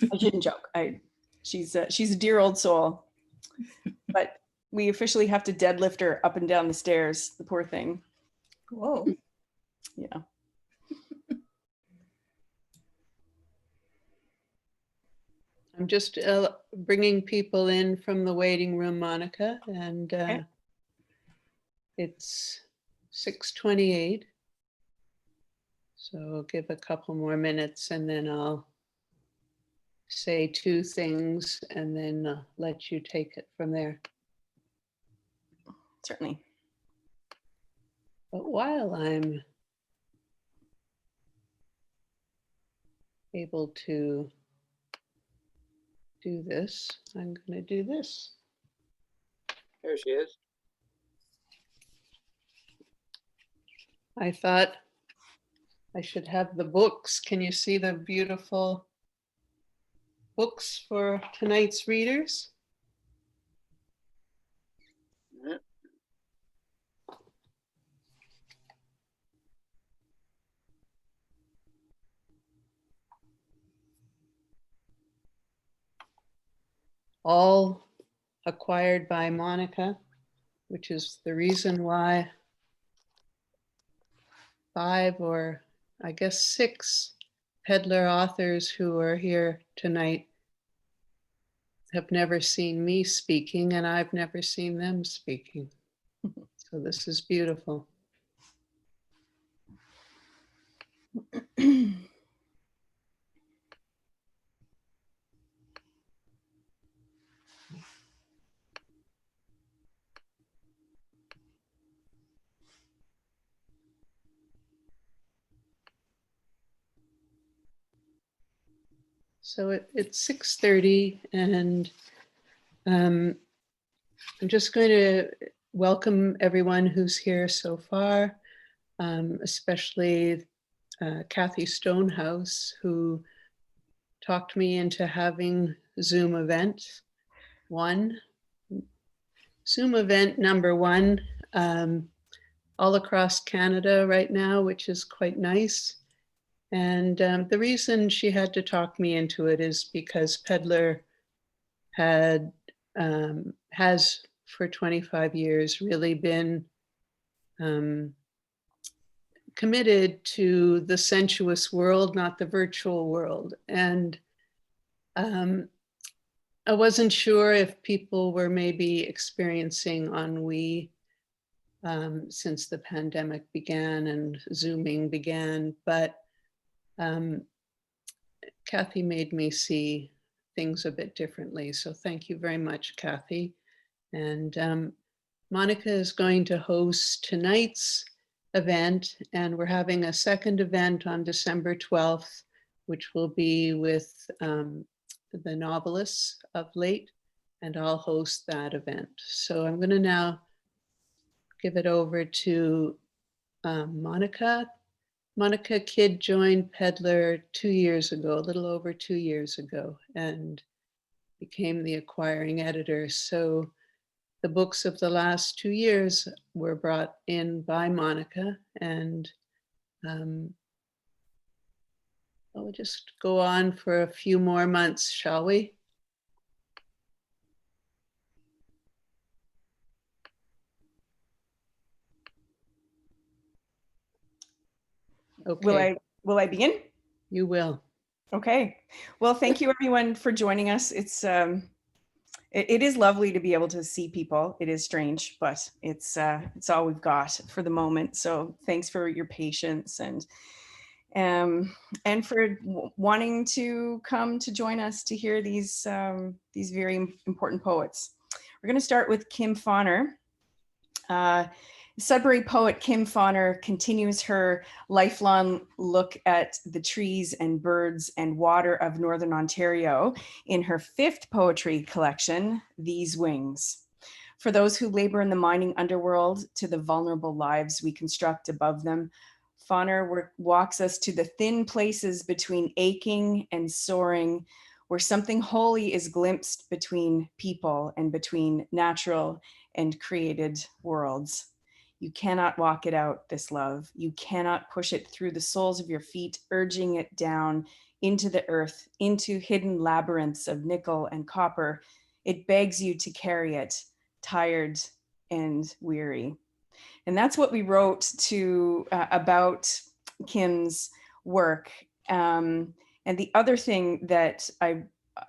I shouldn't joke. She's a dear old soul, but we officially have to deadlift her up and down the stairs. The poor thing. Whoa. Yeah. I'm just bringing people in from the waiting room, Monica, and Okay. It's 6:28. So I'll give a couple more minutes and then I'll say two things and then let you take it from there. Certainly. But while I'm able to do this, I'm going to do this. There she is. I thought I should have the books. Can you see the beautiful books for tonight's readers? Yeah. All acquired by Monica, which is the reason why 5 or I guess 6 peddler authors who are here tonight have never seen me speaking and I've never seen them speaking. So this is beautiful. So it's 6:30 and I'm just going to welcome everyone who's here so far, especially Kathy Stonehouse, who talked me into having Zoom event 1. Zoom event number 1 all across Canada right now, which is quite nice. And the reason she had to talk me into it is because PEDLAR has for 25 years really been committed to the sensuous world, not the virtual world. And I wasn't sure if people were maybe experiencing ennui since the pandemic began and Zooming began, but Kathy made me see things a bit differently. So thank you very much, Kathy. And Monica is going to host tonight's event, and we're having a second event on December 12th, which will be with the novelists of late, and I'll host that event. So I'm going to now give it over to Monica. Monica Kidd joined PEDLAR 2 years ago, a little over 2 years ago, and became the acquiring editor. So the books of the last 2 years were brought in by Monica, and we'll just go on for a few more months, shall we? Okay. Will I begin? You will. Okay. Well, thank you everyone for joining us. It's it is lovely to be able to see people. It is strange, but it's all we've got for the moment. So thanks for your patience and for wanting to come to join us to hear these very important poets. We're going to start with Kim Fahner. Sudbury poet Kim Fahner continues her lifelong look at the trees and birds and water of Northern Ontario in her 5th poetry collection, These Wings. For those who labor in the mining underworld, to the vulnerable lives we construct above them, Fahner walks us to the thin places between aching and soaring, where something holy is glimpsed between people and between natural and created worlds. You cannot walk it out, this love. You cannot push it through the soles of your feet, urging it down. into the earth, into hidden labyrinths of nickel and copper. It begs you to carry it, tired and weary. And that's what we wrote to about Kim's work. And the other thing that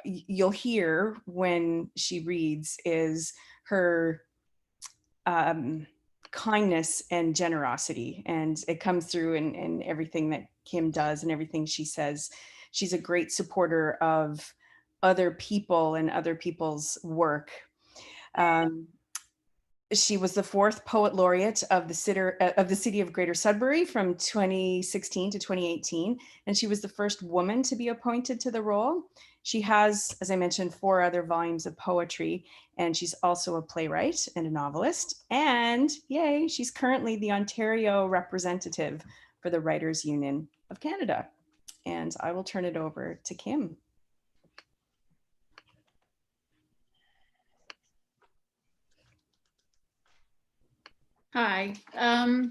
you'll hear when she reads is her kindness and generosity, and it comes through in everything that Kim does and everything she says. She's a great supporter of other people and other people's work. She was the 4th poet laureate of the city of Greater Sudbury from 2016 to 2018, and she was the first woman to be appointed to the role. She has, as I mentioned, 4 other volumes of poetry, and she's also a playwright and a novelist. And yay, she's currently the Ontario representative for the Writers' Union of Canada. And I will turn it over to Kim. Hi. I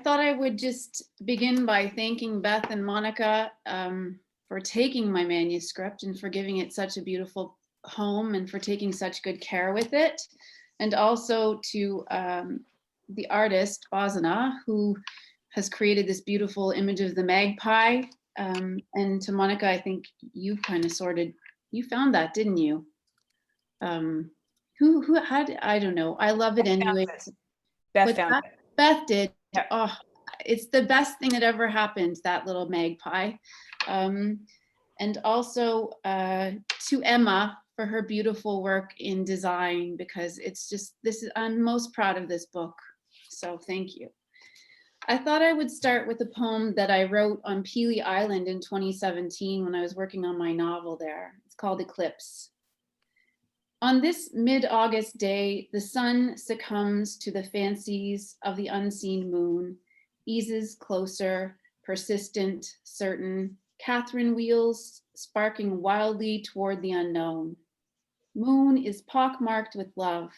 thought I would just begin by thanking Beth and Monica for taking my manuscript and for giving it such a beautiful home and for taking such good care with it. And also to the artist, Bozana, who has created this beautiful image of the magpie. And to Monica, I think you kind of you found that, didn't you? I don't know. I love it anyway. Beth found it. Beth did. Yeah. Oh, it's the best thing that ever happened, that little magpie. And also to Emma for her beautiful work in design, because I'm most proud of this book. So thank you. I thought I would start with a poem that I wrote on Pelee Island in 2017 when I was working on my novel there. It's called Eclipse. On this mid-August day, the sun succumbs to the fancies of the unseen moon, eases closer, persistent, certain, Catherine wheels sparking wildly toward the unknown. Moon is pockmarked with love.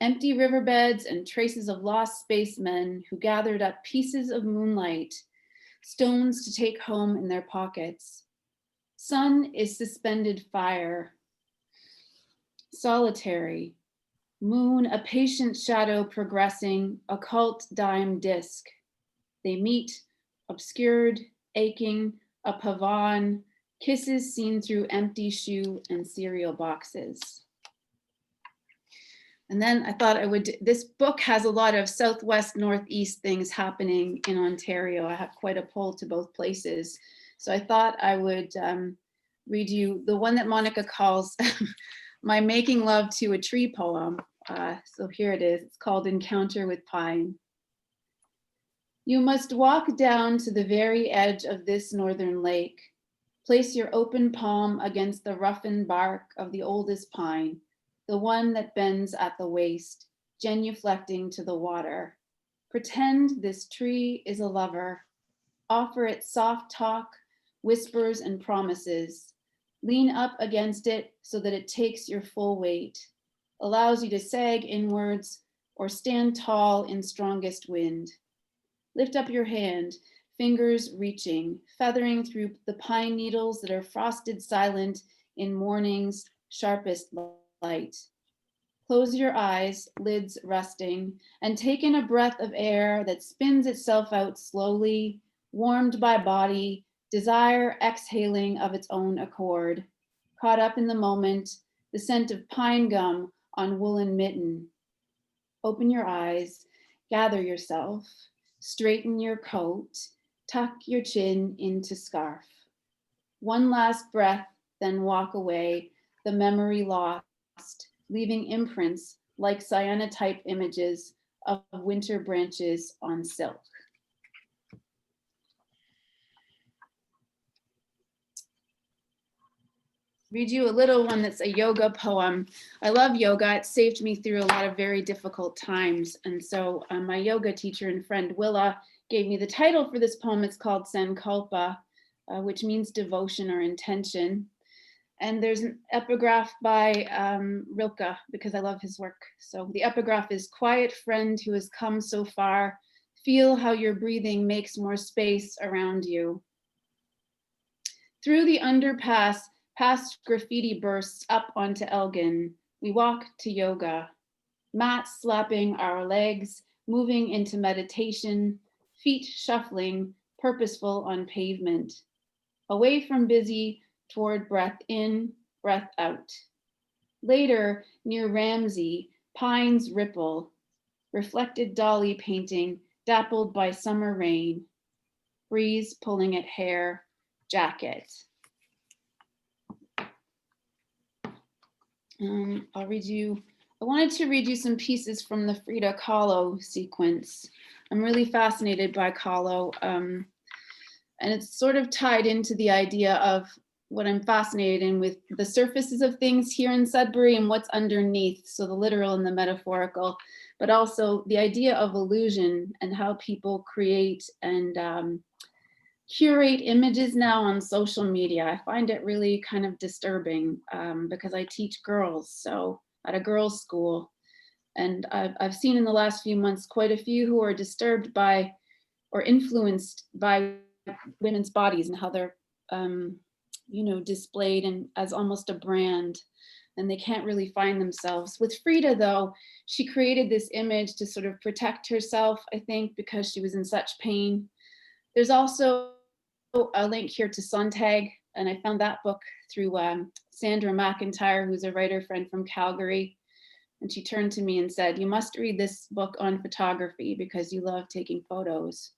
Empty riverbeds and traces of lost spacemen who gathered up pieces of moonlight, stones to take home in their pockets. Sun is suspended fire. Solitary, moon a patient shadow progressing, occult dime disk. They meet, obscured, aching, a pavon, kisses seen through empty shoe and cereal boxes. And then I thought this book has a lot of southwest, northeast things happening in Ontario. I have quite a pull to both places. So I thought I would read you the one that Monica calls my Making Love to a Tree poem. So here it is. It's called Encounter with Pine. You must walk down to the very edge of this northern lake. Place your open palm against the roughened bark of the oldest pine, the one that bends at the waist, genuflecting to the water. Pretend this tree is a lover. Offer it soft talk, whispers, and promises. Lean up against it so that it takes your full weight, allows you to sag inwards or stand tall in strongest wind. Lift up your hand, fingers reaching, feathering through the pine needles that are frosted silent in morning's sharpest light. Close your eyes, lids resting, and take in a breath of air that spins itself out slowly, warmed by body, desire exhaling of its own accord. Caught up in the moment, the scent of pine gum on woolen mitten. Open your eyes, gather yourself, straighten your coat, tuck your chin into scarf. One last breath, then walk away, the memory lost, leaving imprints like cyanotype images of winter branches on silk. Read you a little one that's a yoga poem. I love yoga. It saved me through a lot of very difficult times. And so my yoga teacher and friend Willa gave me the title for this poem. It's called Sankalpa, which means devotion or intention. And there's an epigraph by Rilke because I love his work. So the epigraph is, quiet friend who has come so far, Feel how your breathing makes more space around you. Through the underpass, past graffiti bursts up onto Elgin, we walk to yoga. Mats slapping our legs, moving into meditation, feet shuffling, purposeful on pavement. Away from busy, toward breath in, breath out. Later, near Ramsey, pines ripple, reflected dolly painting, dappled by summer rain. Breeze pulling at hair, jacket. I wanted to read you some pieces from the Frida Kahlo sequence. I'm really fascinated by Kahlo, and it's sort of tied into the idea of what I'm fascinated in with the surfaces of things here in Sudbury and what's underneath, so the literal and the metaphorical, but also the idea of illusion and how people create and curate images now on social media. I find it really kind of disturbing because I teach girls, so at a girls' school. And I've seen in the last few months quite a few who are disturbed by or influenced by women's bodies and how they're displayed and as almost a brand, and they can't really find themselves. With Frida, though, she created this image to sort of protect herself, I think, because she was in such pain. There's also a link here to Sontag, and I found that book through Sandra McIntyre, who's a writer friend from Calgary. And she turned to me and said, "You must read this book on photography because you love taking photos."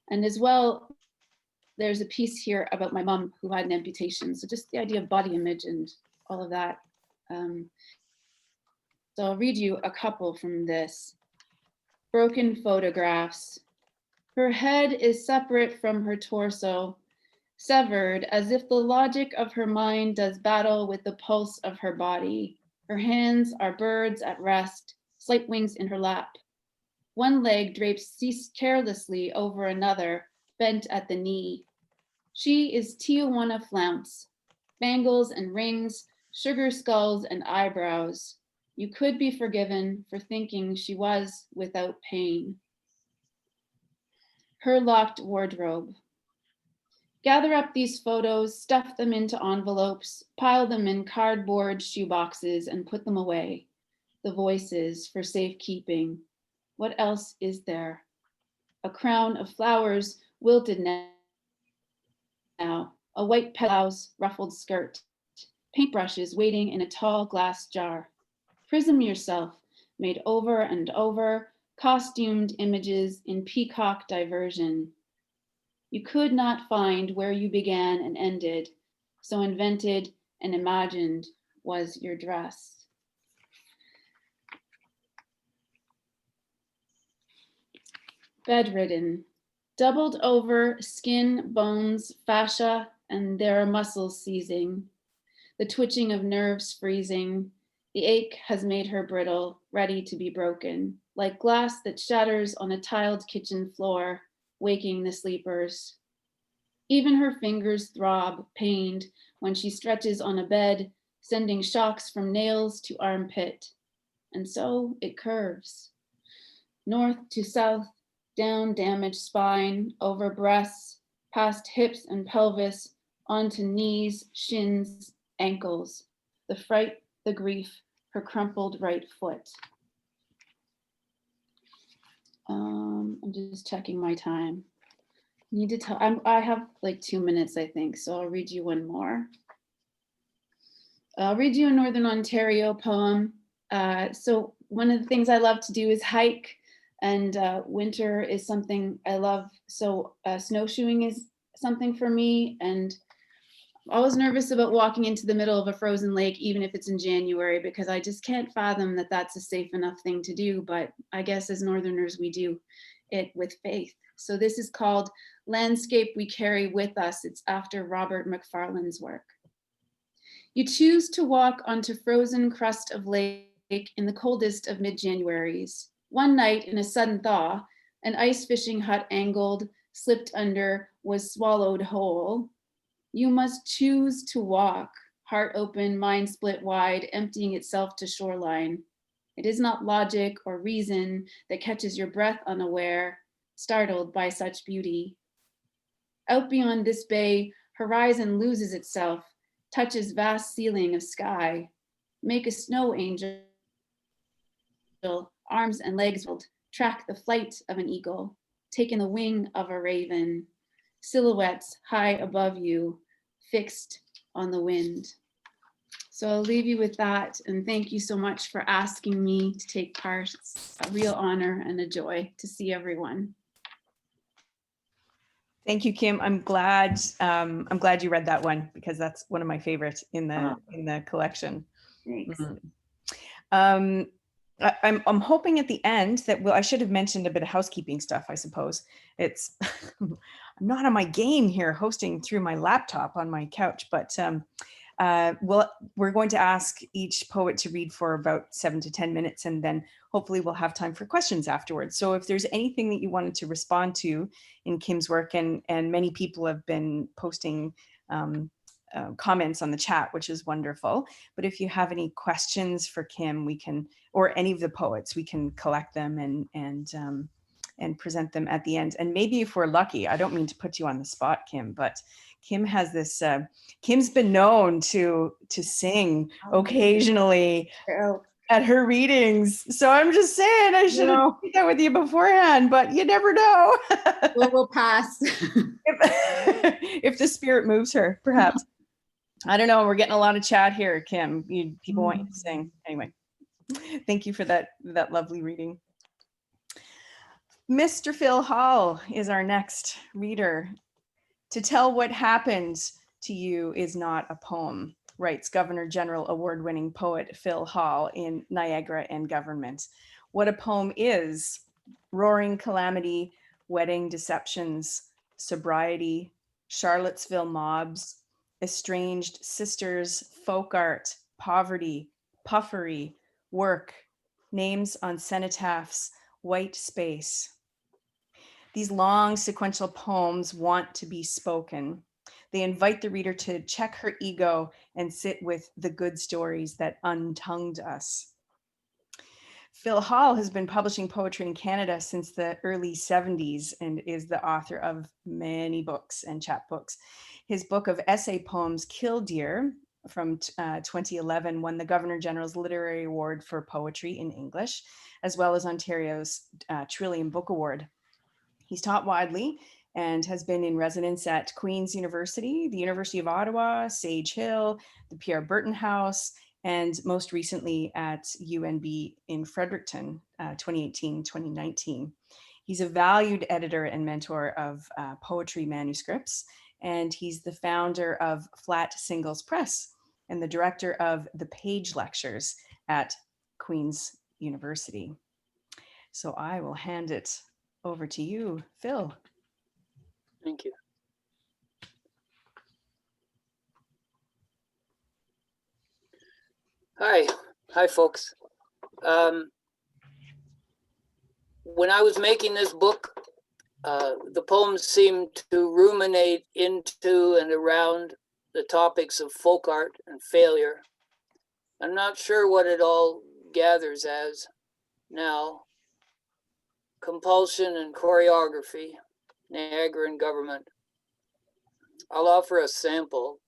And as well, there's a piece here about my mom who had an amputation. So just the idea of body image and all of that. So I'll read you a couple from this. Broken photographs. Her head is separate from her torso, severed as if the logic of her mind does battle with the pulse of her body. Her hands are birds at rest, slight wings in her lap. One leg drapes carelessly over another, bent at the knee. She is Tijuana flounce, bangles and rings, sugar skulls and eyebrows. You could be forgiven for thinking she was without pain. Her locked wardrobe. Gather up these photos, stuff them into envelopes, pile them in cardboard shoeboxes and put them away. The voices for safekeeping. What else is there? A crown of flowers wilted now, a white blouse, ruffled skirt, paintbrushes waiting in a tall glass jar. Prism yourself, made over and over, costumed images in peacock diversion. You could not find where you began and ended, so invented and imagined was your dress. Bedridden, doubled over, skin, bones, fascia, and there are muscles seizing. The twitching of nerves freezing. The ache has made her brittle, ready to be broken, like glass that shatters on a tiled kitchen floor, waking the sleepers. Even her fingers throb, pained, when she stretches on a bed, sending shocks from nails to armpit. And so it curves. North to south, down damaged spine, over breasts, past hips and pelvis, onto knees, shins, ankles. The fright, the grief, her crumpled right foot. I'm just checking my time. Need to tell, I have like 2 minutes, I think, so I'll read you one more. I'll read you a Northern Ontario poem. So one of the things I love to do is hike, and winter is something I love. So snowshoeing is something for me, and I'm always nervous about walking into the middle of a frozen lake, even if it's in January, because I just can't fathom that that's a safe enough thing to do. But I guess as Northerners, we do it with faith. So this is called Landscape We Carry With Us. It's after Robert McFarlane's work. You choose to walk onto frozen crust of lake in the coldest of mid-Januaries. One night in a sudden thaw, an ice fishing hut angled, slipped under, was swallowed whole. You must choose to walk, heart open, mind split wide, emptying itself to shoreline. It is not logic or reason that catches your breath unaware. startled by such beauty. Out beyond this bay, horizon loses itself, touches vast ceiling of sky. Make a snow angel, arms and legs fold, track the flight of an eagle, take in the wing of a raven, silhouettes high above you, fixed on the wind. So I'll leave you with that, and thank you so much for asking me to take part. It's a real honor and a joy to see everyone. Thank you, Kim. I'm glad you read that one, because that's one of my favorites in the collection. Thanks. I'm hoping at the end that I should have mentioned a bit of housekeeping stuff, I suppose. It's I'm not on my game here hosting through my laptop on my couch, but we're going to ask each poet to read for about 7 to 10 minutes, and then hopefully we'll have time for questions afterwards. So if there's anything that you wanted to respond to in Kim's work, and many people have been posting comments on the chat, which is wonderful. But if you have any questions for Kim, we can, or any of the poets, we can collect them and present them at the end. And maybe if we're lucky, I don't mean to put you on the spot, Kim, but Kim has this, Kim's been known to sing occasionally at her readings. So I'm just saying, I should have done that with you beforehand, but you never know. We'll pass. if the spirit moves her, perhaps. I don't know. We're getting a lot of chat here, Kim. People want you to sing. Anyway, thank you for that lovely reading. Mr. Phil Hall is our next reader. To tell what happened to you is not a poem, writes Governor General award-winning poet Phil Hall in Niagara and Government. What a poem is: roaring calamity, wedding deceptions, sobriety, Charlottesville mobs, estranged sisters, folk art, poverty, puffery, work, names on cenotaphs, white space. These long sequential poems want to be spoken. They invite the reader to check her ego and sit with the good stories that untongued us. Phil Hall has been publishing poetry in Canada since the early 70s and is the author of many books and chapbooks. His book of essay poems, Killdeer, from 2011, won the Governor General's Literary Award for Poetry in English, as well as Ontario's Trillium Book Award. He's taught widely and has been in residence at Queen's University, the University of Ottawa, Sage Hill, the Pierre Burton House, and most recently at UNB in Fredericton, 2018-2019. He's a valued editor and mentor of poetry manuscripts, and he's the founder of Flat Singles Press and the director of the Page Lectures at Queen's University. So I will hand it over to you, Phil. Thank you. Hi, folks. When I was making this book, the poems seemed to ruminate into and around the topics of folk art and failure. I'm not sure what it all gathers as now. Compulsion and choreography, Niagara and Government. I'll offer a sample.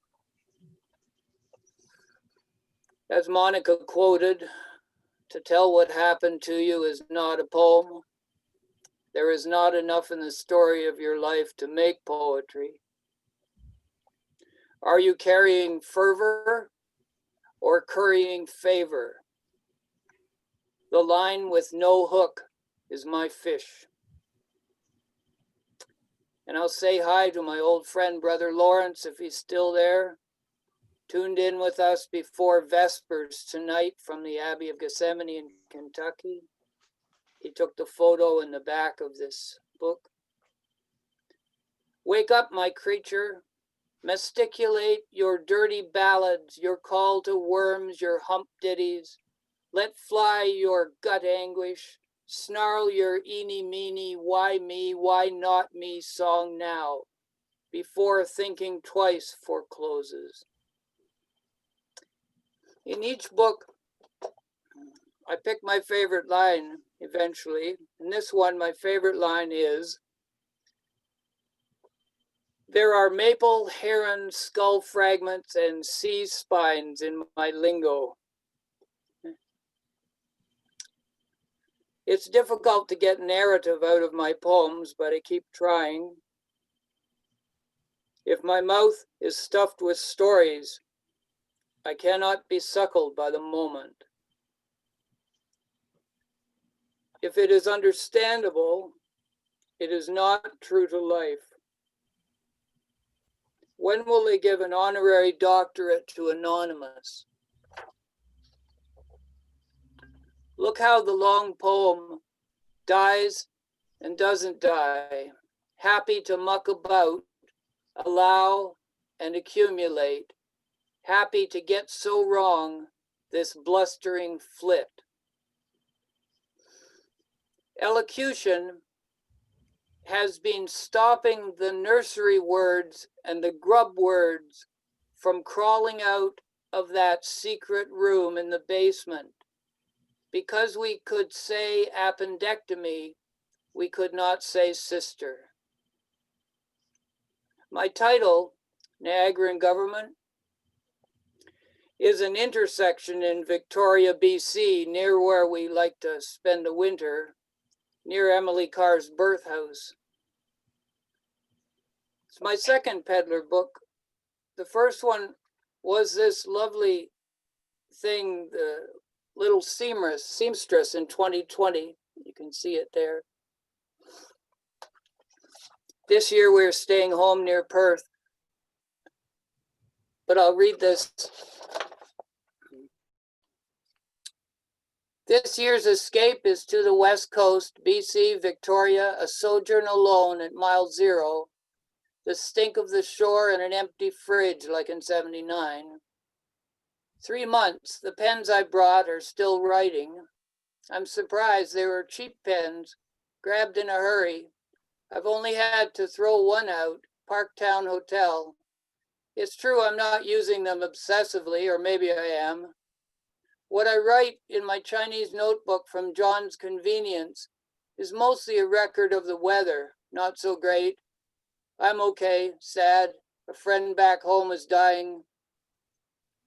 As Monica quoted, to tell what happened to you is not a poem. There is not enough in the story of your life to make poetry. Are you carrying fervor or currying favor? The line with no hook is my fish. And I'll say hi to my old friend, Brother Lawrence, if he's still there, tuned in with us before Vespers tonight from the Abbey of Gethsemane in Kentucky. He took the photo in the back of this book. Wake up, my creature. Masticulate your dirty ballads, your call to worms, your hump ditties. Let fly your gut anguish. Snarl your eeny meeny, why me, why not me song now, before thinking twice forecloses. In each book, I pick my favorite line eventually. And this one, my favorite line is, there are maple heron skull fragments and sea spines in my lingo. It's difficult to get narrative out of my poems, but I keep trying. If my mouth is stuffed with stories, I cannot be suckled by the moment. If it is understandable, it is not true to life. When will they give an honorary doctorate to Anonymous? Look how the long poem dies and doesn't die, happy to muck about, allow and accumulate, happy to get so wrong this blustering flit. Elocution has been stopping the nursery words and the grub words from crawling out of that secret room in the basement. Because we could say appendectomy, we could not say sister. My title, Niagara Government, is an intersection in Victoria, BC, near where we like to spend the winter, near Emily Carr's birth house. It's my second peddler book. The first one was this lovely thing, the little seamstress in 2020. You can see it there. This year we're staying home near Perth. But I'll read this. This year's escape is to the West Coast, BC, Victoria, a sojourn alone at mile 0, the stink of the shore and an empty fridge like in '79. 3 months, the pens I brought are still writing. I'm surprised they were cheap pens, grabbed in a hurry. I've only had to throw one out, Parktown Hotel. It's true I'm not using them obsessively, or maybe I am. What I write in my Chinese notebook from John's convenience is mostly a record of the weather, not so great. I'm okay, sad, a friend back home is dying.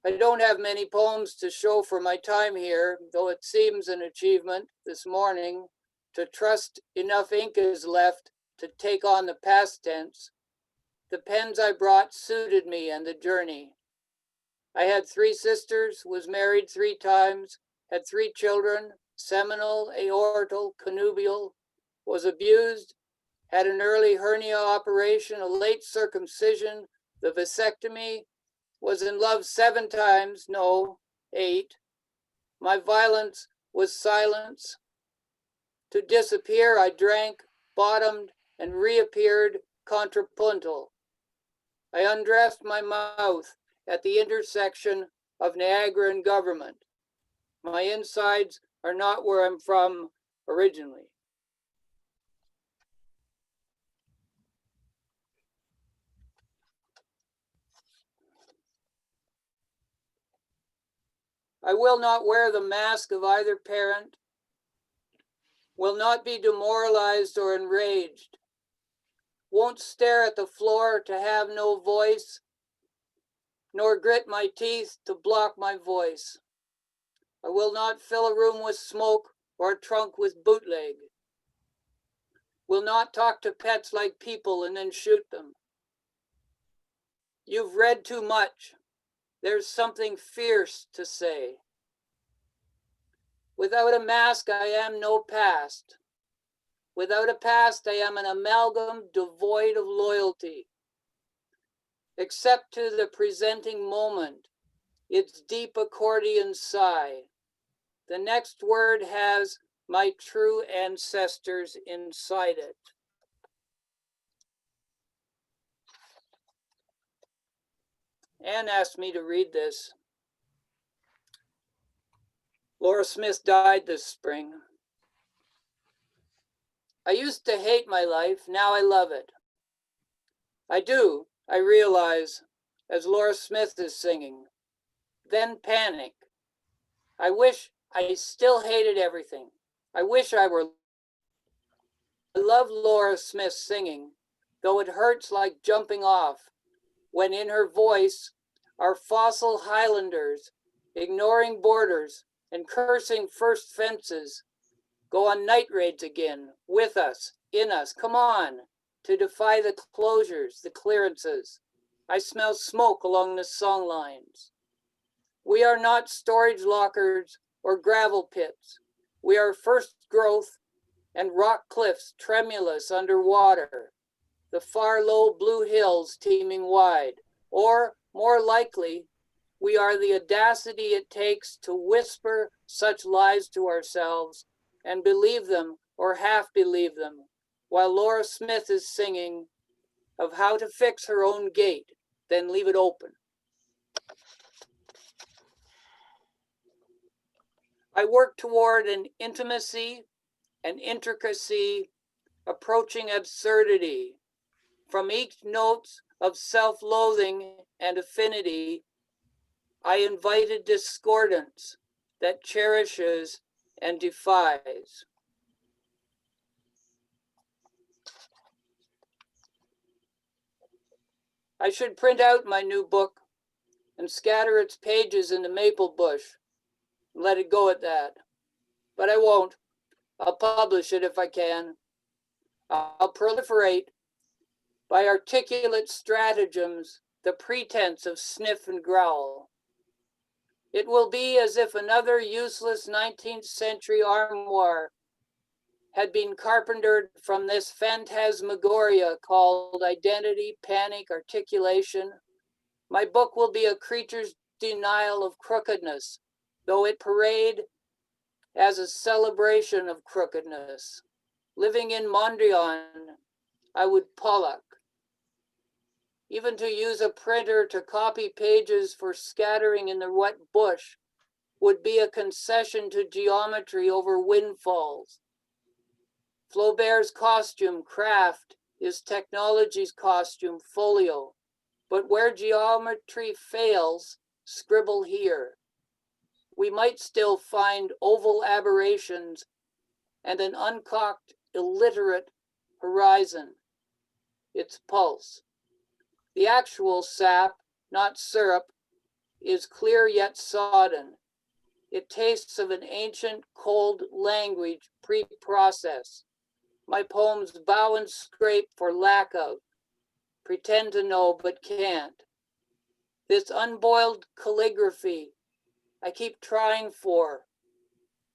I don't have many poems to show for my time here, though it seems an achievement this morning to trust enough ink is left to take on the past tense. The pens I brought suited me and the journey. I had 3 sisters, was married 3 times, had 3 children, seminal, aortal, connubial, was abused, had an early hernia operation, a late circumcision, the vasectomy, was in love 7 times, no, 8. My violence was silence. To disappear, I drank, bottomed, and reappeared contrapuntal. I undressed my mouth at the intersection of Niagara and Government. My insides are not where I'm from originally. I will not wear the mask of either parent, will not be demoralized or enraged, won't stare at the floor to have no voice, nor grit my teeth to block my voice. I will not fill a room with smoke or a trunk with bootleg. Will not talk to pets like people and then shoot them. You've read too much. There's something fierce to say. Without a mask, I am no past. Without a past, I am an amalgam devoid of loyalty. Except to the presenting moment, its deep accordion sigh. The next word has my true ancestors inside it. Anne asked me to read this. Laura Smith died this spring. I used to hate my life, now I love it. I realize, as Laura Smith is singing, then panic. I wish I still hated everything. I wish I were. I love Laura Smith's singing, though it hurts like jumping off, when in her voice are fossil Highlanders, ignoring borders and cursing first fences, go on night raids again, with us, in us, come on, to defy the closures, the clearances. I smell smoke along the song lines. We are not storage lockers or gravel pits. We are first growth and rock cliffs tremulous underwater, the far low blue hills teeming wide, or more likely, we are the audacity it takes to whisper such lies to ourselves and believe them or half believe them, while Laura Smith is singing of how to fix her own gate, then leave it open. I work toward an intimacy and intricacy approaching absurdity. From each note of self-loathing and affinity, I invited discordance that cherishes and defies. I should print out my new book and scatter its pages in the maple bush and let it go at that. But I won't. I'll publish it if I can. I'll proliferate by articulate stratagems the pretense of sniff and growl. It will be as if another useless 19th century armoire had been carpentered from this phantasmagoria called identity, panic, articulation. My book will be a creature's denial of crookedness, though it parade as a celebration of crookedness. Living in Mondrian, I would Pollock. Even to use a printer to copy pages for scattering in the wet bush would be a concession to geometry over windfalls. Flaubert's costume, craft, is technology's costume, folio. But where geometry fails, scribble here. We might still find oval aberrations and an uncocked, illiterate horizon, its pulse. The actual sap, not syrup, is clear yet sodden. It tastes of an ancient, cold language pre-process. My poems bow and scrape for lack of, pretend to know but can't. This unboiled calligraphy I keep trying for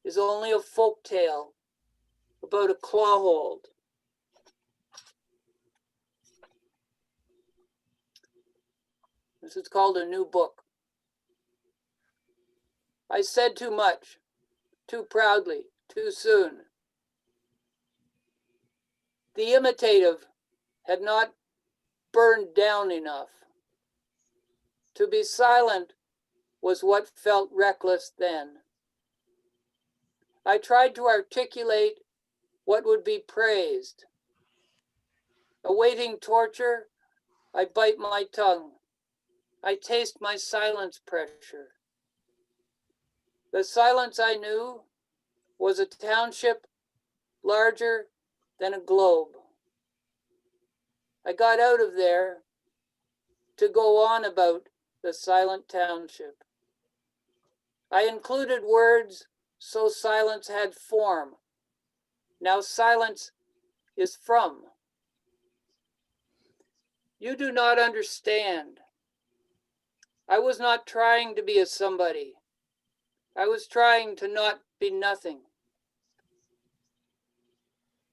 is only a folk tale about a clawhold. This is called a new book. I said too much, too proudly, too soon. The imitative had not burned down enough. To be silent was what felt reckless then. I tried to articulate what would be praised. Awaiting torture, I bite my tongue. I taste my silence pressure. The silence I knew was a township larger than a globe. I got out of there to go on about the silent township. I included words so silence had form. Now silence is from. You do not understand. I was not trying to be a somebody. I was trying to not be nothing.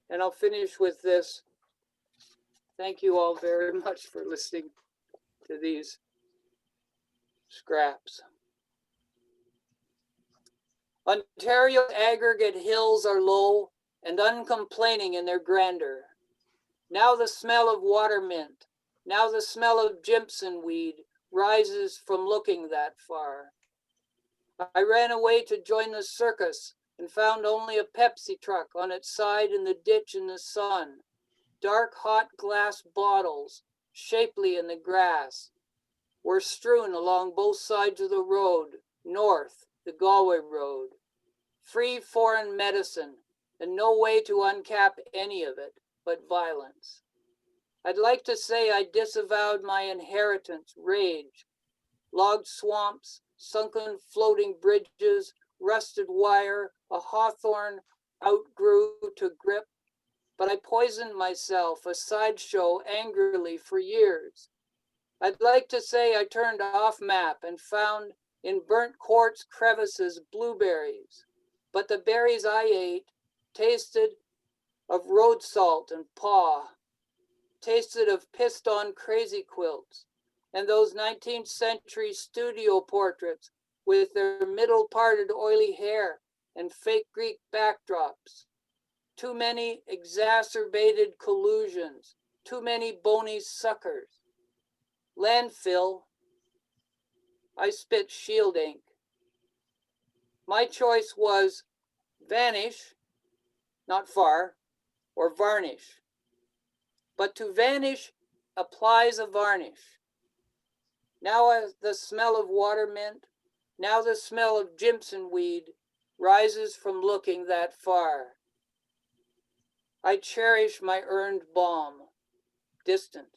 And I'll finish with this. Thank you all very much for listening to these scraps. Ontario's aggregate hills are low and uncomplaining in their grandeur. Now the smell of water mint, now the smell of Jimson weed rises from looking that far. I ran away to join the circus and found only a Pepsi truck on its side in the ditch in the sun. Dark hot glass bottles, shapely in the grass, were strewn along both sides of the road, north, the Galway Road. Free foreign medicine, and no way to uncap any of it but violence. I'd like to say I disavowed my inheritance, rage, logged swamps, sunken floating bridges, rusted wire, a hawthorn outgrew to grip, but I poisoned myself, a sideshow angrily for years. I'd like to say I turned off map and found in burnt quartz crevices blueberries, but the berries I ate tasted of road salt and paw, tasted of pissed-on crazy quilts, and those 19th century studio portraits with their middle-parted oily hair and fake Greek backdrops. Too many exacerbated collusions, too many bony suckers. Landfill, I spit shield ink. My choice was vanish, not far, or varnish. But to vanish applies a varnish. Now the smell of water mint, now the smell of Jimson weed rises from looking that far. I cherish my earned balm, distance.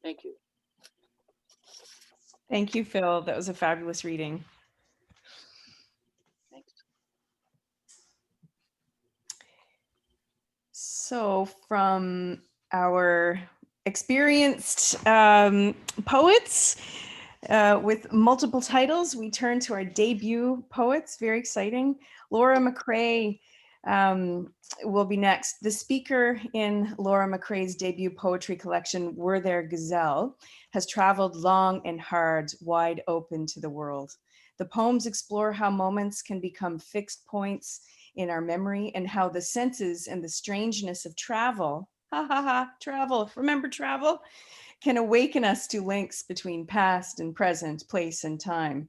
Thank you. Thank you, Phil. That was a fabulous reading. Thanks. So from our experienced poets with multiple titles, we turn to our debut poets. Very exciting. Laura McRae will be next. The speaker in Laura McRae's debut poetry collection, Were There Gazelle, has traveled long and hard, wide open to the world. The poems explore how moments can become fixed points in our memory and how the senses and the strangeness of travel, travel, remember travel, can awaken us to links between past and present, place and time.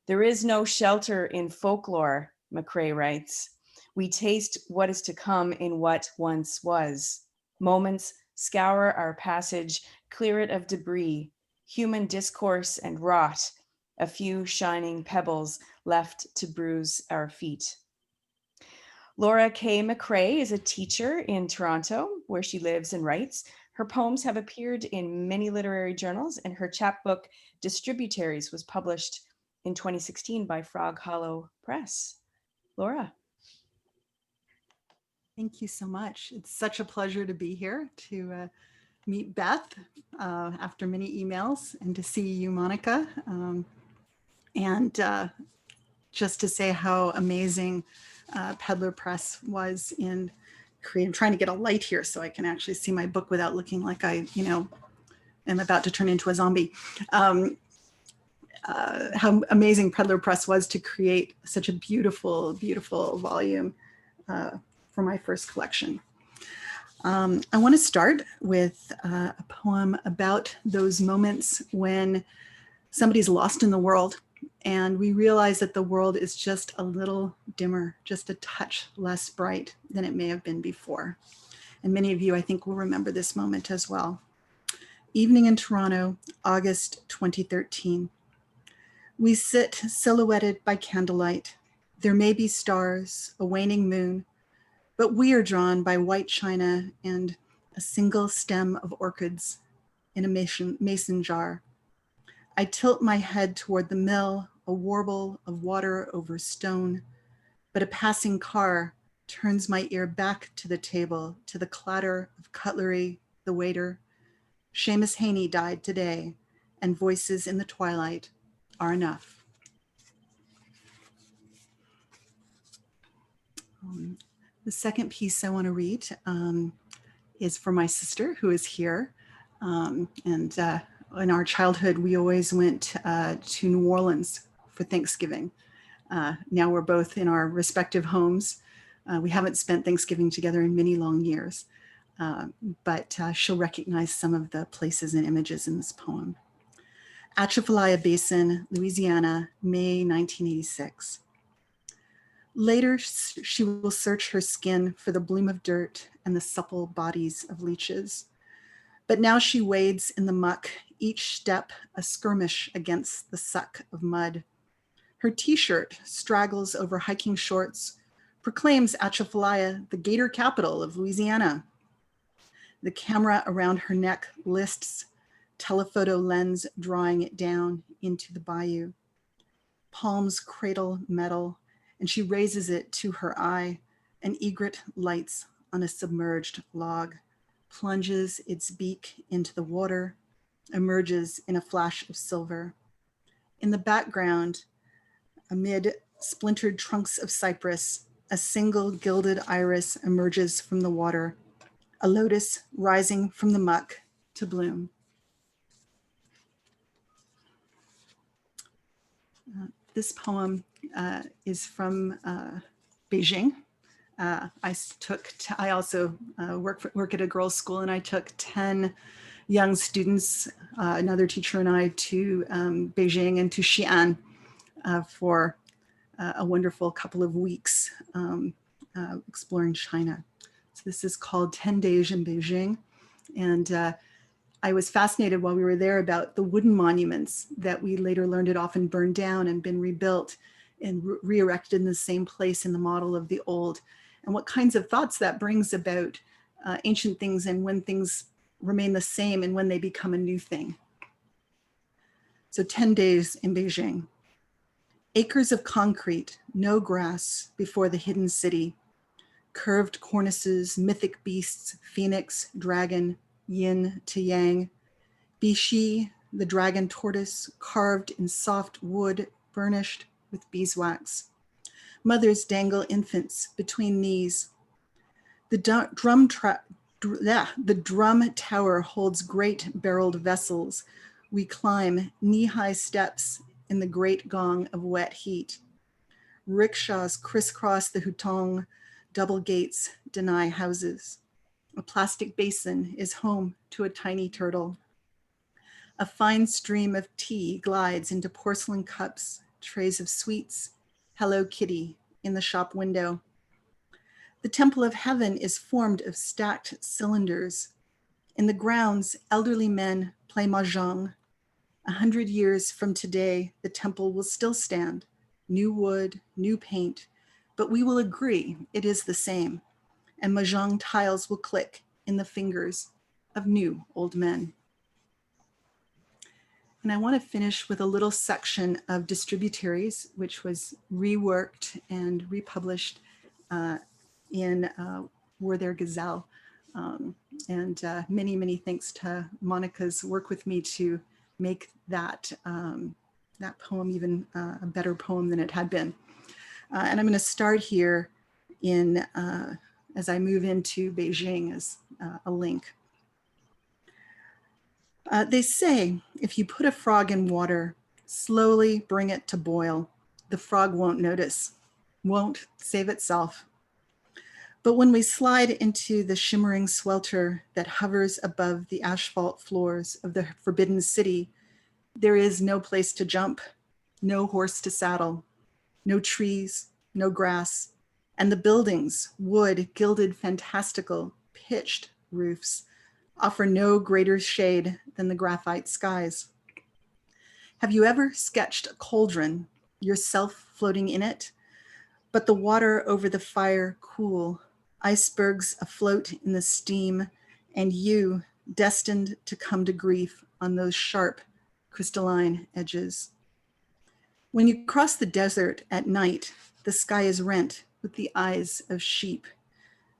There is no shelter in folklore, McRae writes. We taste what is to come in what once was. Moments scour our passage, clear it of debris, human discourse and rot, a few shining pebbles left to bruise our feet. Laura K. McRae is a teacher in Toronto, where she lives and writes. Her poems have appeared in many literary journals, and her chapbook, Distributaries, was published in 2016 by Frog Hollow Press. Laura. Thank you so much. It's such a pleasure to be here to meet Beth after many emails and to see you, Monica. And just to say how amazing Pedlar Press was in creating, I'm trying to get a light here so I can actually see my book without looking like I, am about to turn into a zombie. How amazing Pedlar Press was to create such a beautiful, beautiful volume for my first collection. I want to start with a poem about those moments when somebody's lost in the world and we realize that the world is just a little dimmer, just a touch less bright than it may have been before. And many of you, I think, will remember this moment as well. Evening in Toronto, August 2013. We sit silhouetted by candlelight. There may be stars, a waning moon, but we are drawn by white china and a single stem of orchids in a mason jar. I tilt my head toward the mill, a warble of water over stone, but a passing car turns my ear back to the table, to the clatter of cutlery, the waiter. Seamus Haney died today, and voices in the twilight are enough. The second piece I want to read is for my sister who is here. In our childhood, we always went to New Orleans for Thanksgiving. Now we're both in our respective homes. We haven't spent Thanksgiving together in many long years, but she'll recognize some of the places and images in this poem. Atchafalaya Basin, Louisiana, May 1986. Later, she will search her skin for the bloom of dirt and the supple bodies of leeches. But now she wades in the muck, each step a skirmish against the suck of mud. Her t-shirt straggles over hiking shorts, proclaims Atchafalaya the gator capital of Louisiana. The camera around her neck lists telephoto lens drawing it down into the bayou. Palms cradle metal, and she raises it to her eye. An egret lights on a submerged log, plunges its beak into the water, emerges in a flash of silver. In the background, amid splintered trunks of cypress, a single gilded iris emerges from the water, a lotus rising from the muck to bloom. This poem is from Beijing. I also work at a girls' school, and I took 10 young students, another teacher and I, to Beijing and to Xi'an for a wonderful couple of weeks exploring China. So this is called 10 Days in Beijing. And I was fascinated while we were there about the wooden monuments that we later learned had often burned down and been rebuilt and re-erected in the same place in the model of the old, and what kinds of thoughts that brings about ancient things and when things remain the same and when they become a new thing. So 10 days in Beijing. Acres of concrete, no grass before the hidden city. Curved cornices, mythic beasts, phoenix, dragon, yin to yang. Bishi, the dragon tortoise, carved in soft wood, burnished with beeswax. Mothers dangle infants between knees. The drum tower holds great barreled vessels. We climb knee-high steps in the great gong of wet heat. Rickshaws crisscross the hutong, double gates deny houses. A plastic basin is home to a tiny turtle. A fine stream of tea glides into porcelain cups, trays of sweets, Hello Kitty in the shop window. The temple of heaven is formed of stacked cylinders. In the grounds, elderly men play mahjong. 100 years from today, the temple will still stand, new wood, new paint, but we will agree it is the same, and mahjong tiles will click in the fingers of new old men. And I want to finish with a little section of Distributaries, which was reworked and republished in Werther Gazelle. Many, many thanks to Monica's work with me to make that, that poem even a better poem than it had been. And I'm going to start here in, as I move into Beijing as a link. They say, if you put a frog in water, slowly bring it to boil, the frog won't notice, won't save itself. But when we slide into the shimmering swelter that hovers above the asphalt floors of the forbidden city, there is no place to jump, no horse to saddle, no trees, no grass, and the buildings, wood, gilded, fantastical, pitched roofs, offer no greater shade than the graphite skies. Have you ever sketched a cauldron, yourself floating in it, but the water over the fire cool, icebergs afloat in the steam, and you destined to come to grief on those sharp, crystalline edges? When you cross the desert at night, the sky is rent with the eyes of sheep,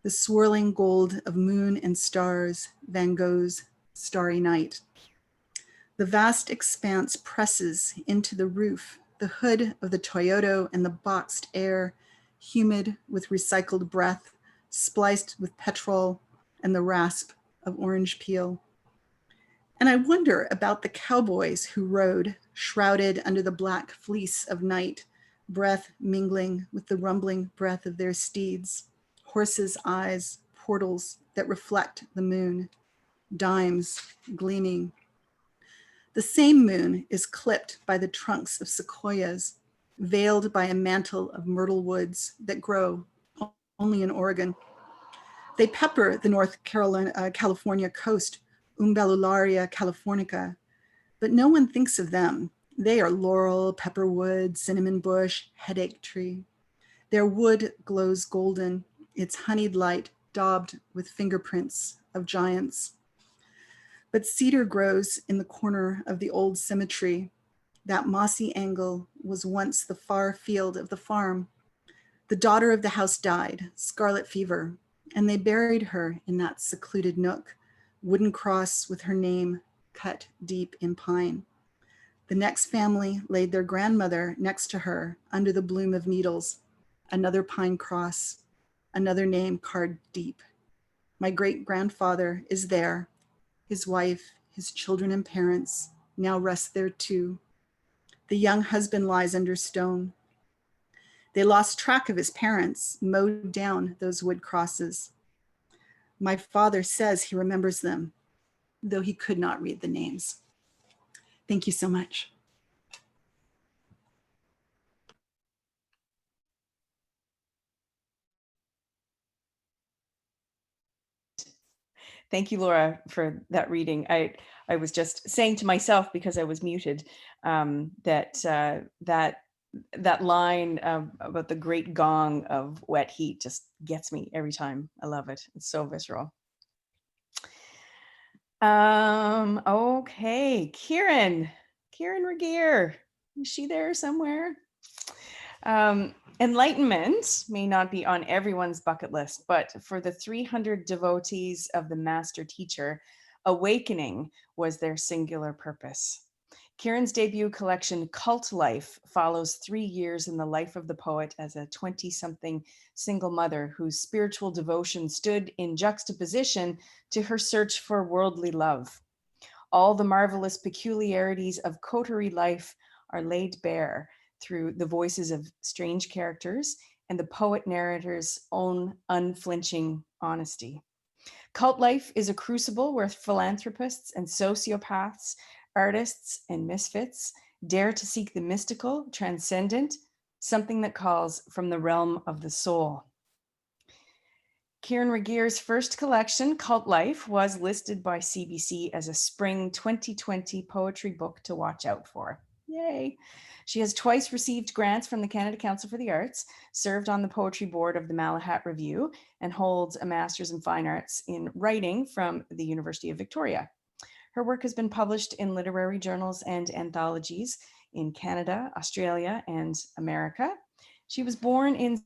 the swirling gold of moon and stars, Van Gogh's Starry Night. The vast expanse presses into the roof, the hood of the Toyota and the boxed air, humid with recycled breath, spliced with petrol and the rasp of orange peel. And I wonder about the cowboys who rode, shrouded under the black fleece of night, breath mingling with the rumbling breath of their steeds, horses' eyes, portals that reflect the moon, dimes gleaming. The same moon is clipped by the trunks of sequoias, veiled by a mantle of myrtle woods that grow only in Oregon. They pepper the North California coast, Umbellularia californica, but no one thinks of them. They are laurel, pepperwood, cinnamon bush, headache tree. Their wood glows golden, its honeyed light daubed with fingerprints of giants. But cedar grows in the corner of the old cemetery. That mossy angle was once the far field of the farm. The daughter of the house died, scarlet fever, and they buried her in that secluded nook, wooden cross with her name cut deep in pine. The next family laid their grandmother next to her under the bloom of needles, another pine cross, another name carved deep. My great-grandfather is there. His wife, his children and parents now rest there too. The young husband lies under stone. They lost track of his parents, mowed down those wood crosses. My father says he remembers them, though he could not read the names. Thank you so much. Thank you, Laura, for that reading. I was just saying to myself, because I was muted, that line about the great gong of wet heat just gets me every time. I love it. It's so visceral. Okay, Kyeren Regehr, is she there somewhere? Enlightenment may not be on everyone's bucket list, but for the 300 devotees of the master teacher, awakening was their singular purpose. Kieran's debut collection, Cult Life, follows 3 years in the life of the poet as a 20-something single mother whose spiritual devotion stood in juxtaposition to her search for worldly love. All the marvelous peculiarities of coterie life are laid bare through the voices of strange characters and the poet narrator's own unflinching honesty. Cult Life is a crucible where philanthropists and sociopaths, artists and misfits dare to seek the mystical, transcendent, something that calls from the realm of the soul. Kyeren Regehr's first collection, Cult Life, was listed by CBC as a spring 2020 poetry book to watch out for. Yay. She has twice received grants from the Canada Council for the Arts, served on the poetry board of the Malahat Review, and holds a master's in fine arts in writing from the University of Victoria. Her work has been published in literary journals and anthologies in Canada, Australia, and America. She was born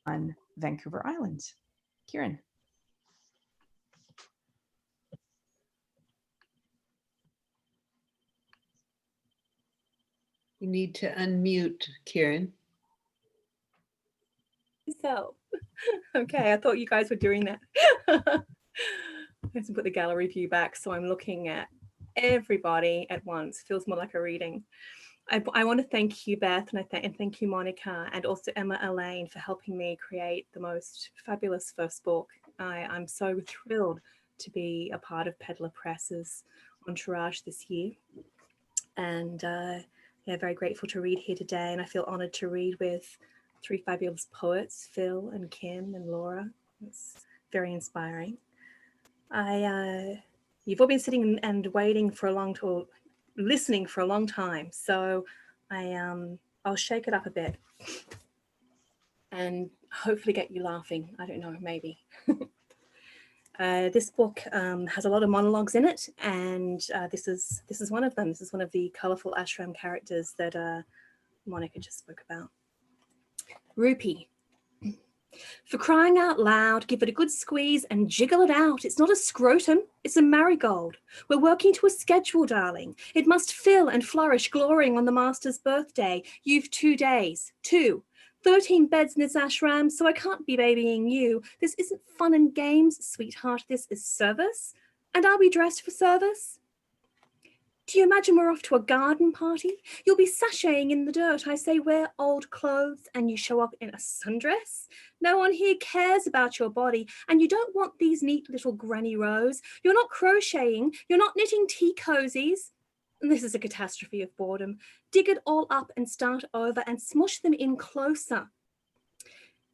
on Vancouver Island. Kyeren. You need to unmute, Kyeren. So, okay, I thought you guys were doing that. I have to put the gallery view back so I'm looking at everybody at once. Feels more like a reading. I want to thank you, Beth, and thank you, Monica, and also Emma Elaine for helping me create the most fabulous first book. I'm so thrilled to be a part of PEDLAR Press's entourage this year. And yeah, very grateful to read here today. And I feel honored to read with 3 fabulous poets, Phil and Kim and Laura. It's very inspiring. You've all been sitting and waiting for a long time, listening for a long time. So I'll shake it up a bit and hopefully get you laughing. I don't know, maybe. This book has a lot of monologues in it, and this is one of them. This is one of the colorful ashram characters that Monica just spoke about. Rupee. For crying out loud, give it a good squeeze and jiggle it out. It's not a scrotum, it's a marigold. We're working to a schedule, darling. It must fill and flourish, glorying on the master's birthday. You've 2 days. 2. 13 beds in this ashram, so I can't be babying you. This isn't fun and games, sweetheart. This is service. And are we dressed for service? Do you imagine we're off to a garden party? You'll be sashaying in the dirt. I say wear old clothes and you show up in a sundress. No one here cares about your body, and you don't want these neat little granny rows. You're not crocheting. You're not knitting tea cozies. And this is a catastrophe of boredom. Dig it all up and start over and smush them in closer.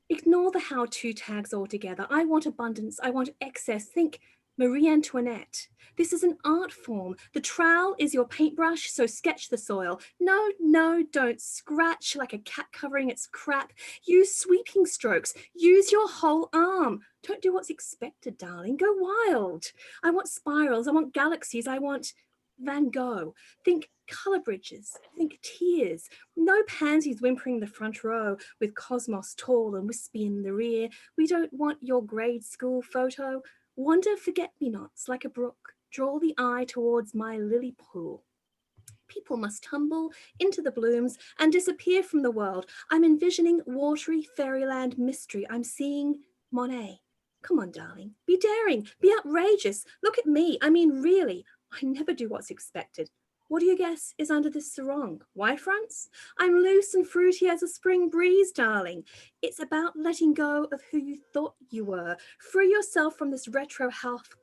Ignore the how-to tags altogether. I want abundance. I want excess. Think Marie Antoinette, this is an art form. The trowel is your paintbrush, so sketch the soil. No, no, don't scratch like a cat covering its crap. Use sweeping strokes. Use your whole arm. Don't do what's expected, darling. Go wild. I want spirals. I want galaxies. I want Van Gogh. Think colour bridges. Think tears. No pansies whimpering the front row with cosmos tall and wispy in the rear. We don't want your grade school photo. Wander forget-me-nots like a brook. Draw the eye towards my lily pool. People must tumble into the blooms and disappear from the world. I'm envisioning watery fairyland mystery. I'm seeing Monet. Come on, darling. Be daring. Be outrageous. Look at me. I mean, really. I never do what's expected. What do you guess is under this sarong? Y-fronts? I'm loose and fruity as a spring breeze, darling. It's about letting go of who you thought you were. Free yourself from this retro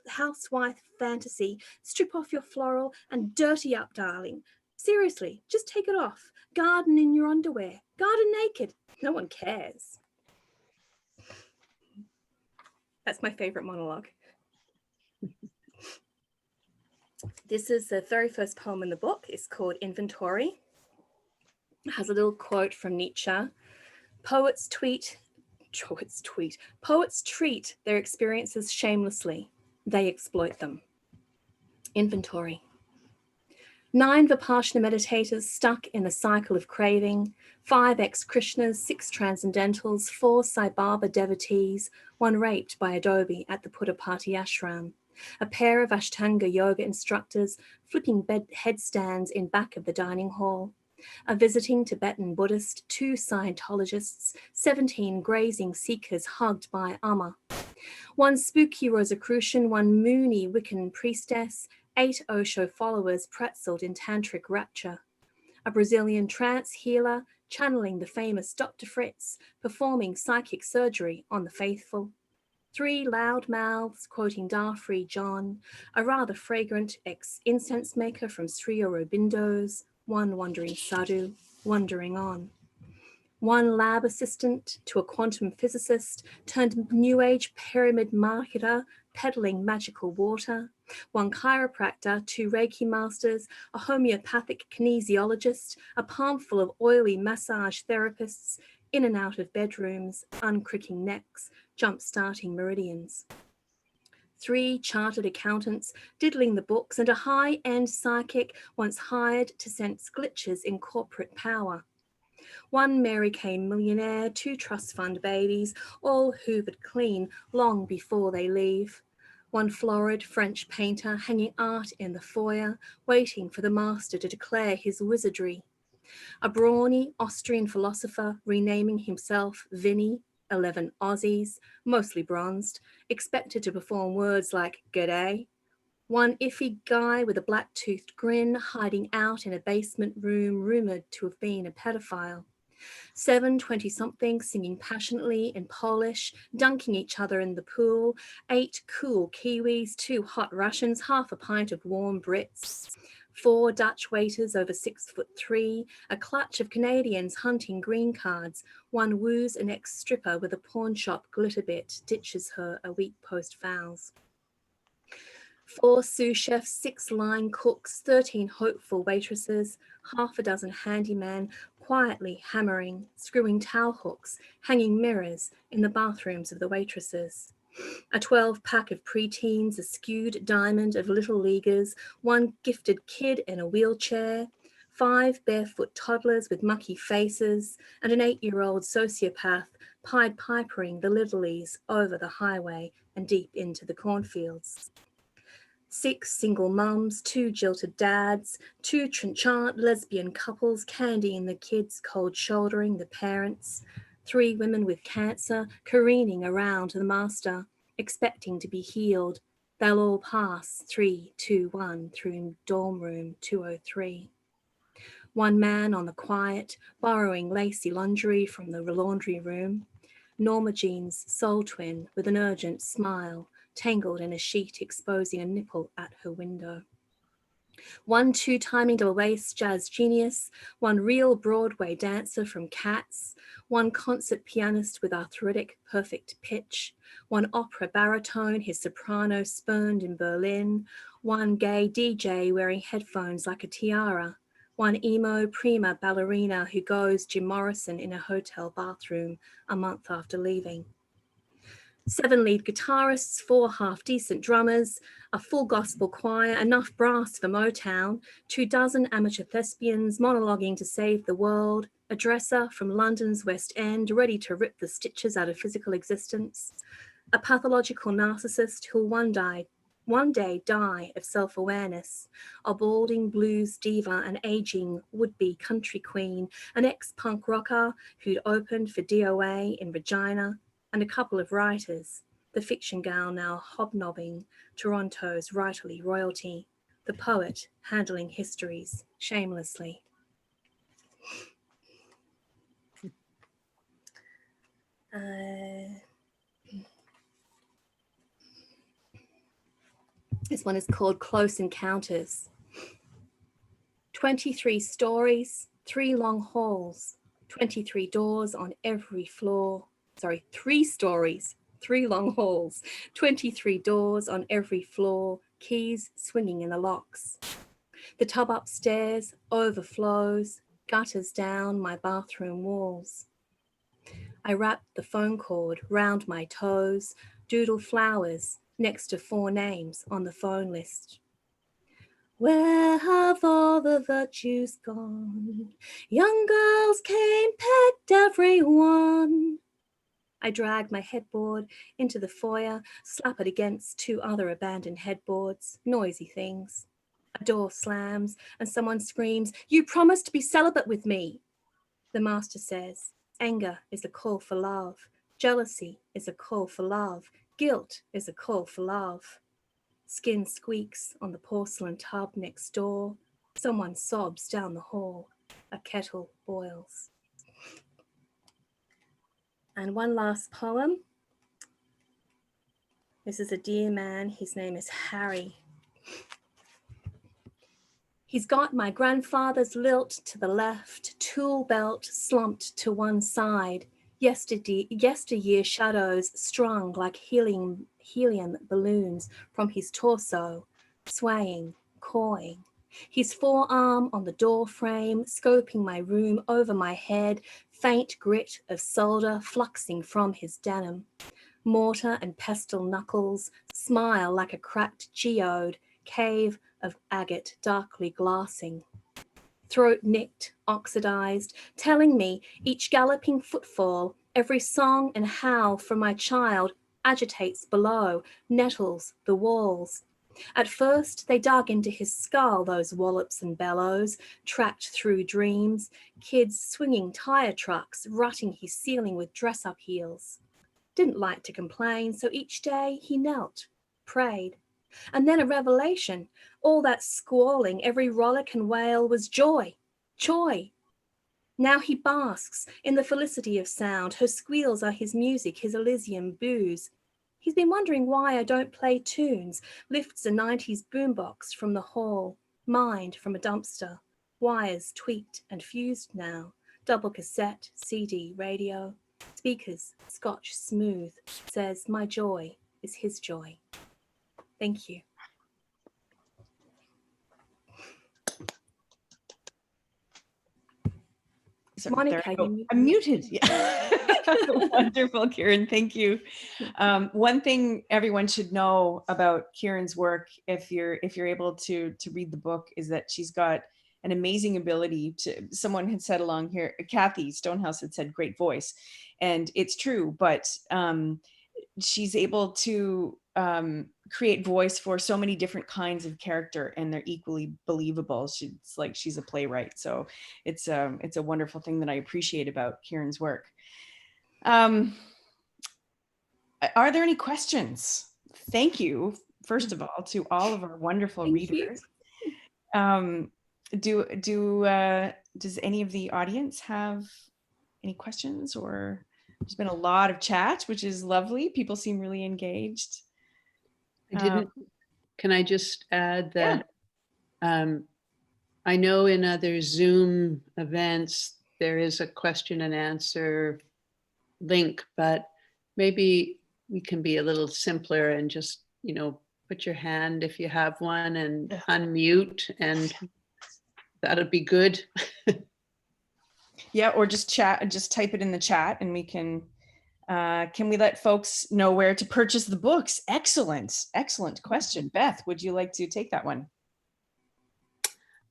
housewife fantasy. Strip off your floral and dirty up, darling. Seriously, just take it off. Garden in your underwear. Garden naked. No one cares. That's my favorite monologue. This is the very first poem in the book. It's called Inventory. It has a little quote from Nietzsche. Poets treat their experiences shamelessly. They exploit them. Inventory. 9 Vipassana meditators stuck in a cycle of craving, 5 ex-Krishnas, 6 transcendentals, 4 Sai Baba devotees, 1 raped by Adobe at the Puttapati ashram, a pair of Ashtanga yoga instructors flipping headstands in back of the dining hall, a visiting Tibetan Buddhist, 2 Scientologists, 17 grazing seekers hugged by Amma, 1 spooky Rosicrucian, 1 moony Wiccan priestess, 8 Osho followers pretzeled in tantric rapture, a Brazilian trance healer channeling the famous Dr. Fritz, performing psychic surgery on the faithful, 3 loud mouths quoting Darfree John, a rather fragrant ex-incense maker from Sri Aurobindo's, 1 wandering sadhu, wandering on. 1 lab assistant to a quantum physicist turned new age pyramid marketer peddling magical water, 1 chiropractor, 2 Reiki masters, a homeopathic kinesiologist, a palm full of oily massage therapists, in and out of bedrooms, uncricking necks, jump-starting meridians. 3 chartered accountants diddling the books and a high-end psychic once hired to sense glitches in corporate power. 1 Mary Kay millionaire, 2 trust fund babies, all hoovered clean long before they leave. 1 florid French painter hanging art in the foyer, waiting for the master to declare his wizardry. A brawny Austrian philosopher renaming himself Vinny, 11 Aussies, mostly bronzed, expected to perform words like g'day. 1 iffy guy with a black-toothed grin hiding out in a basement room rumored to have been a pedophile. 7 20-somethings singing passionately in Polish, dunking each other in the pool. 8 cool Kiwis, 2 hot Russians, half a pint of warm Brits. 4 Dutch waiters over 6'3", a clutch of Canadians hunting green cards. 1 woos an ex-stripper with a pawn shop glitter bit, ditches her a week post-fouls. 4 sous chefs, 6 line cooks, 13 hopeful waitresses, half a dozen handymen quietly hammering, screwing towel hooks, hanging mirrors in the bathrooms of the waitresses. A 12-pack of preteens, a skewed diamond of little leaguers, 1 gifted kid in a wheelchair, 5 barefoot toddlers with mucky faces, and an 8-year-old sociopath Pied Pipering the Lidleys over the highway and deep into the cornfields. 6 single mums, 2 jilted dads, 2 trenchant lesbian couples candying the kids, cold shouldering the parents, 3 women with cancer careening around the master, expecting to be healed. They'll all pass 3, 2, 1 through dorm room 203. 1 man on the quiet, borrowing lacy lingerie from the laundry room. Norma Jean's soul twin with an urgent smile, tangled in a sheet exposing a nipple at her window. One two-timing double bass jazz genius, one real Broadway dancer from Cats, one concert pianist with arthritic perfect pitch, one opera baritone his soprano spurned in Berlin, one gay DJ wearing headphones like a tiara, one emo prima ballerina who goes Jim Morrison in a hotel bathroom a month after leaving. 7 lead guitarists, 4 half-decent drummers, a full gospel choir, enough brass for Motown, 24 amateur thespians monologuing to save the world, a dresser from London's West End ready to rip the stitches out of physical existence, a pathological narcissist who'll one day die of self-awareness, a balding blues diva, an aging would-be country queen, an ex-punk rocker who'd opened for DOA in Regina, and a couple of writers, the fiction gal now hobnobbing Toronto's writerly royalty, the poet handling histories shamelessly. This one is called Close Encounters. 23 stories, 3 long halls, 23 doors on every floor. 3 stories, 3 long halls, 23 doors on every floor, keys swinging in the locks. The tub upstairs overflows, gutters down my bathroom walls. I wrap the phone cord round my toes, doodle flowers next to 4 names on the phone list. Where have all the virtues gone? Young girls came, pecked everyone. I drag my headboard into the foyer, slap it against 2 other abandoned headboards, noisy things. A door slams and someone screams, "You promised to be celibate with me." The master says, anger is a call for love. Jealousy is a call for love. Guilt is a call for love. Skin squeaks on the porcelain tub next door. Someone sobs down the hall. A kettle boils. And one last poem. This is a dear man. His name is Harry. He's got my grandfather's lilt to the left, tool belt slumped to one side, yesteryear shadows strung like helium balloons from his torso, swaying, cawing. His forearm on the door frame, scoping my room over my head, faint grit of solder fluxing from his denim. Mortar and pestle knuckles smile like a cracked geode, cave of agate darkly glassing. Throat nicked, oxidized, telling me each galloping footfall, every song and howl from my child agitates below, nettles the walls. At first, they dug into his skull, those wallops and bellows, tracked through dreams, kids swinging tire trucks, rutting his ceiling with dress-up heels. Didn't like to complain, so each day he knelt, prayed. And then a revelation, all that squalling, every rollick and wail was joy, joy. Now he basks in the felicity of sound. Her squeals are his music, his Elysium booze. He's been wondering why I don't play tunes, lifts a 90s boombox from the hall, mined from a dumpster, wires tweaked and fused now, double cassette, CD, radio, speakers, Scotch smooth, says my joy is his joy. Thank you. Sorry, Monica, there I go. I'm muted. Yeah. Wonderful, Kyeren. Thank you. One thing everyone should know about Kieran's work, if you're able to read the book, is that she's got an amazing ability to. Someone had said along here, Kathy Stonehouse had said, "Great voice," and it's true. But she's able to create voice for so many different kinds of character, and they're equally believable. It's like she's a playwright, so it's a wonderful thing that I appreciate about Kieran's work. Are there any questions? Thank you, first of all, to all of our wonderful readers. Does any of the audience have any questions? Or there's been a lot of chat, which is lovely. People seem really engaged. Can I just add that I know in other Zoom events, there is a question and answer link, but maybe we can be a little simpler and just, put your hand if you have one and unmute, and that'll be good. Yeah, or just chat, just type it in the chat and we can we let folks know where to purchase the books? Excellent, excellent question. Beth, would you like to take that one?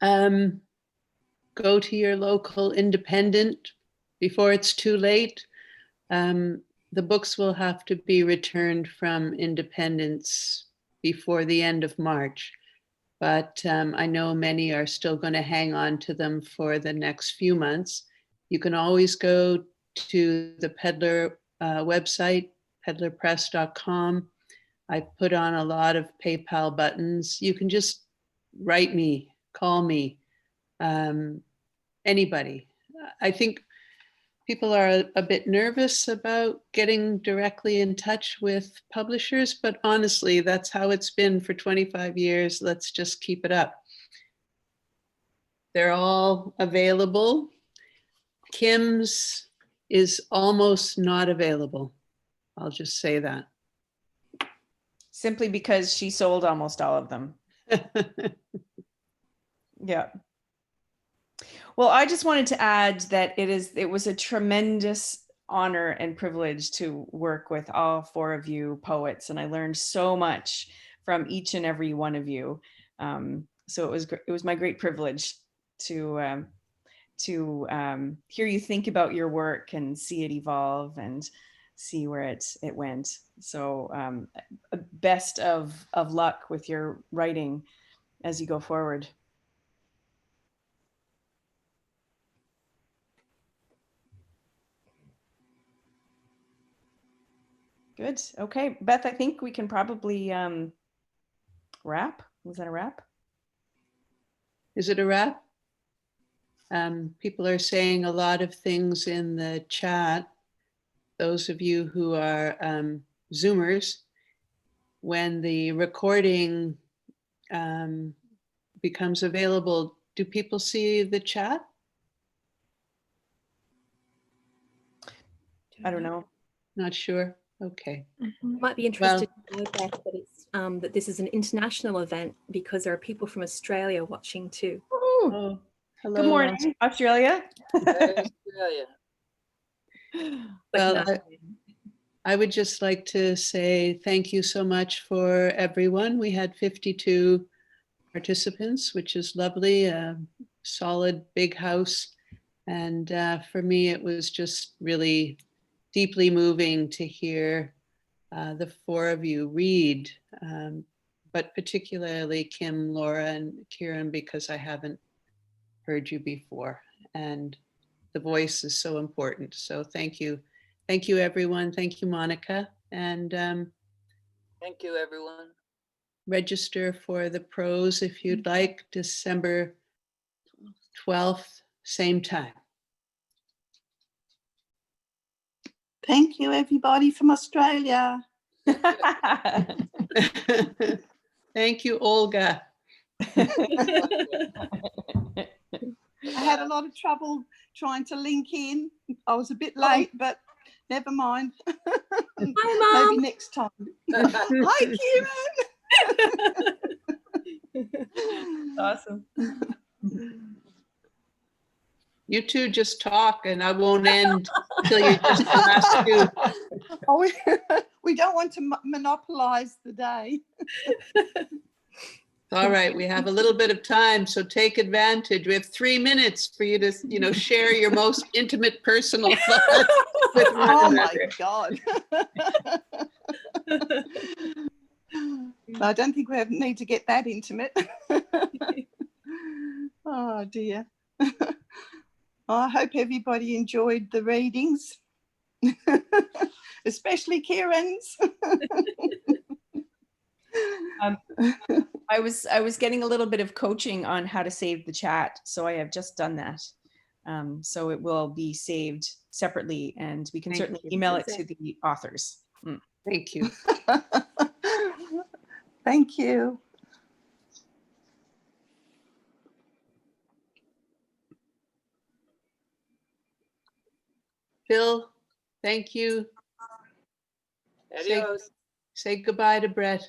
Go to your local independent before it's too late. The books will have to be returned from independents before the end of March, but I know many are still going to hang on to them for the next few months. You can always go to the PEDLAR website, pedlarpress.com. I put on a lot of PayPal buttons. You can just write me, call me, anybody. I think people are a bit nervous about getting directly in touch with publishers, but honestly, that's how it's been for 25 years. Let's just keep it up. They're all available. Kim's is almost not available. I'll just say that. Simply because she sold almost all of them. Yeah. Well, I just wanted to add that it was a tremendous honor and privilege to work with all four of you poets, and I learned so much from each and every one of you. So it was my great privilege to hear you think about your work and see it evolve and see where it went. So best of luck with your writing as you go forward. Good. Okay, Beth, I think we can probably wrap. Was that a wrap? Is it a wrap? People are saying a lot of things in the chat. Those of you who are Zoomers, when the recording becomes available, do people see the chat? I don't know. Not sure. Okay. Might be interested to know, Beth, that it's that this is an international event because there are people from Australia watching too. Oh, hello. Good morning, Australia. Australia. Well, I would just like to say thank you so much for everyone. We had 52 participants, which is lovely, a solid big house. And for me, it was just really deeply moving to hear the four of you read, but particularly Kim, Laura, and Kyeren, because I haven't heard you before. And the voice is so important. So thank you. Thank you, everyone. Thank you, Monica. And Thank you, everyone. register for the prose if you'd like, December 12th, same time. Thank you, everybody from Australia. Thank you, Olga. I had a lot of trouble trying to link in. I was a bit late, but never mind. Hi, Mom. Maybe next time. Hi, Kyeren. Awesome. You two just talk and I won't end until you just the last two. Oh, we don't want to monopolize the day. All right, we have a little bit of time, so take advantage. We have 3 minutes for you to, share your most intimate personal thoughts with one Oh another. my God. I don't think we need to get that intimate. Oh dear. I hope everybody enjoyed the readings, especially Kieran's. I was getting a little bit of coaching on how to save the chat, so I have just done that. So it will be saved separately, and we can certainly email it to the authors. Thank you. Thank you. Phil, thank you. Adios. Say goodbye to Brett.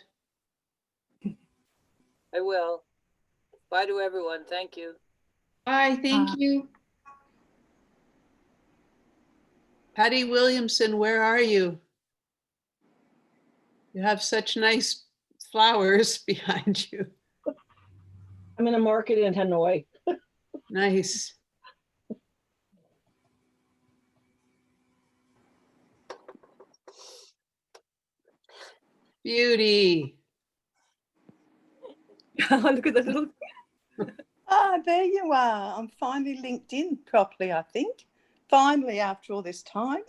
I will. Bye to everyone. Thank you. Bye, thank you. Patty Williamson, where are you? You have such nice flowers behind you. I'm in a market in Hanoi. Nice. Beauty. Look at the little. Ah, there you are. I'm finally linked in properly, I think. Finally, after all this time.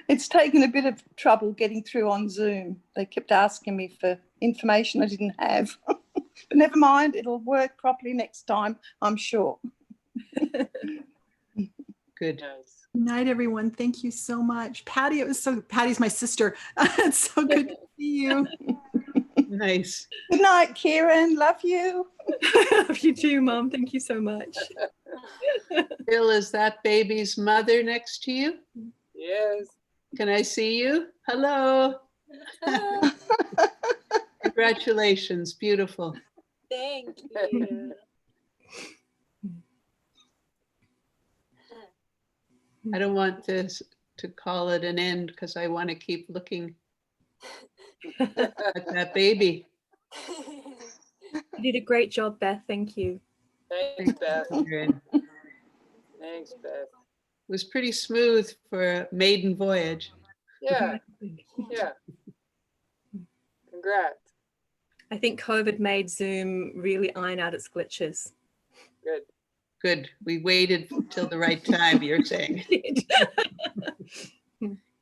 It's taken a bit of trouble getting through on Zoom. They kept asking me for information I didn't have. But never mind, it'll work properly next time, I'm sure. Good. Nice. Good night, everyone. Thank you so much. Patty, Patty's my sister. It's so good to see you. Nice. Good night, Kieran. Love you. Love you too, Mum. Thank you so much. Phil, is that baby's mother next to you? Yes. Can I see you? Hello. Congratulations. Beautiful. Thank you. I don't want to call it an end because I want to keep looking at that baby. You did a great job, Beth. Thank you. Thanks, Beth. It Thanks, Beth. was pretty smooth for a maiden voyage. Yeah. Yeah. Congrats. I think COVID made Zoom really iron out its glitches. Good. Good. We waited till the right time, you're saying.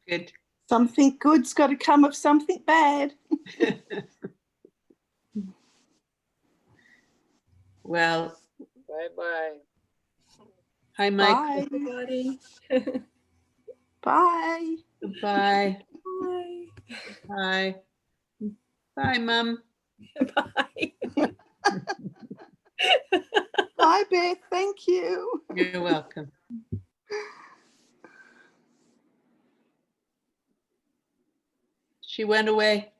Good. Something good's got to come of something bad. Well, Bye-bye. hi, Mike. Bye. Everybody. Bye. Goodbye. Bye. Bye. Bye, Mum. Bye. Bye, Beth. Thank you. You're welcome. She went away.